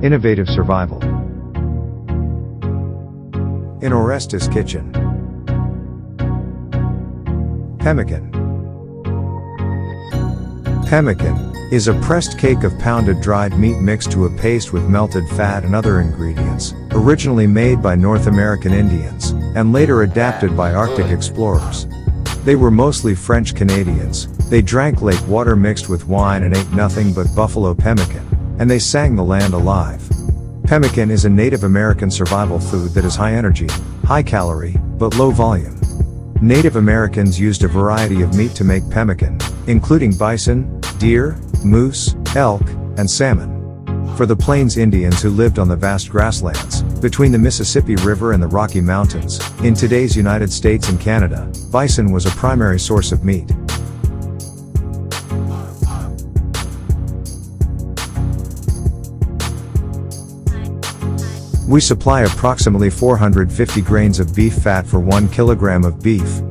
Innovative survival. In Orestes kitchen. Pemmican. Pemmican is a pressed cake of pounded dried meat mixed to a paste with melted fat and other ingredients, originally made by North American Indians, and later adapted by Arctic explorers. They were mostly French Canadians. They drank lake water mixed with wine and ate nothing but buffalo pemmican, and they sang the land alive. Pemmican is a Native American survival food that is high energy, high calorie, but low volume. Native Americans used a variety of meat to make pemmican, including bison, deer, moose, elk, and salmon. For the Plains Indians who lived on the vast grasslands between the Mississippi River and the Rocky Mountains, in today's United States and Canada, bison was a primary source of meat. We supply approximately 450 grains of beef fat for 1 kilogram of beef.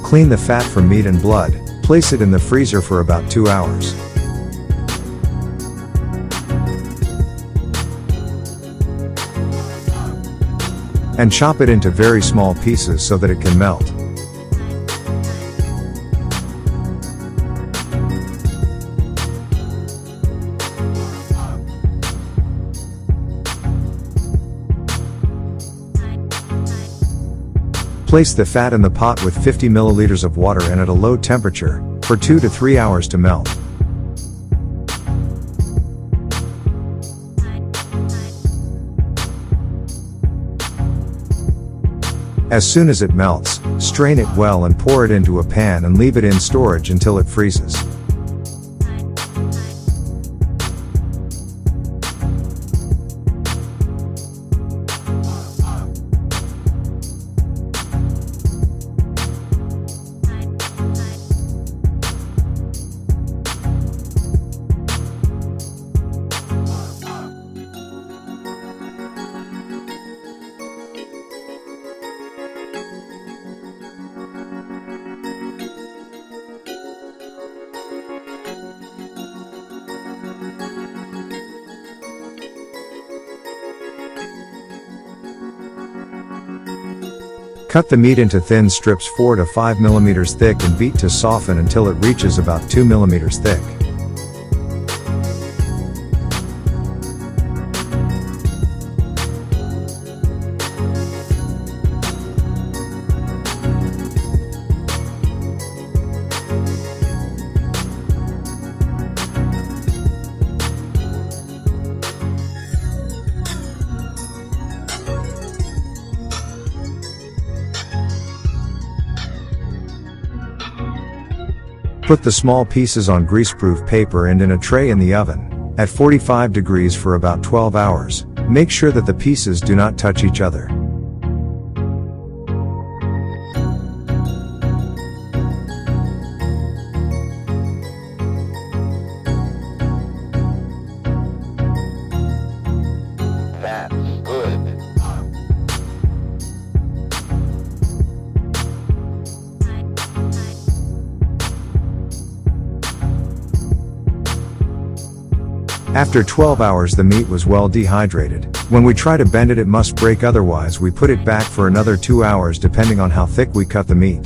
Clean the fat from meat and blood, place it in the freezer for about 2 hours. And chop it into very small pieces so that it can melt. Place the fat in the pot with 50 milliliters of water and at a low temperature, for 2 to 3 hours to melt. As soon as it melts, strain it well and pour it into a pan and leave it in storage until it freezes. Cut the meat into thin strips 4 to 5 millimeters thick and beat to soften until it reaches about 2 millimeters thick. Put the small pieces on greaseproof paper and in a tray in the oven, at 45 degrees for about 12 hours. Make sure that the pieces do not touch each other. That's good. After 12 hours the meat was well dehydrated. When we try to bend it, it must break, otherwise we put it back for another 2 hours depending on how thick we cut the meat.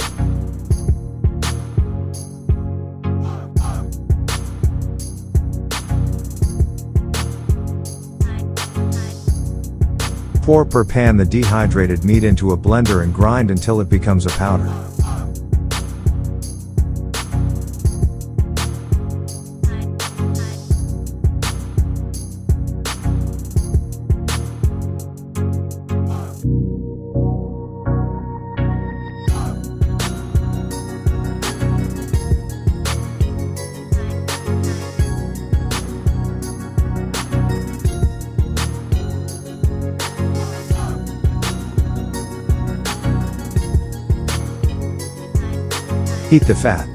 Pour per pan the dehydrated meat into a blender and grind until it becomes a powder. Heat the fat.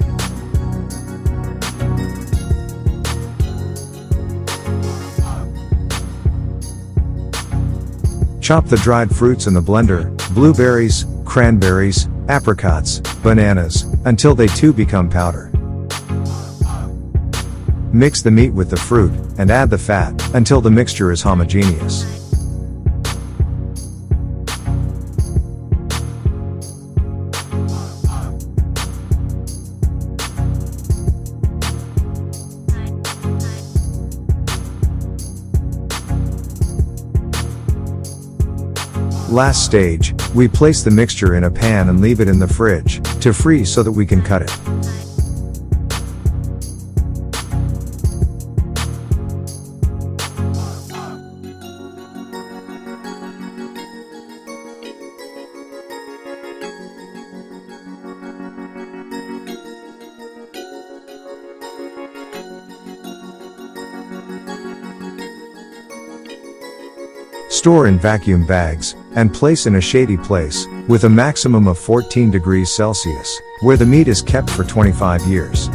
Chop the dried fruits in the blender, blueberries, cranberries, apricots, bananas, until they too become powder. Mix the meat with the fruit, and add the fat, until the mixture is homogeneous. Last stage, we place the mixture in a pan and leave it in the fridge, to freeze so that we can cut it. Store in vacuum bags, and place in a shady place, with a maximum of 14 degrees Celsius, where the meat is kept for 25 years.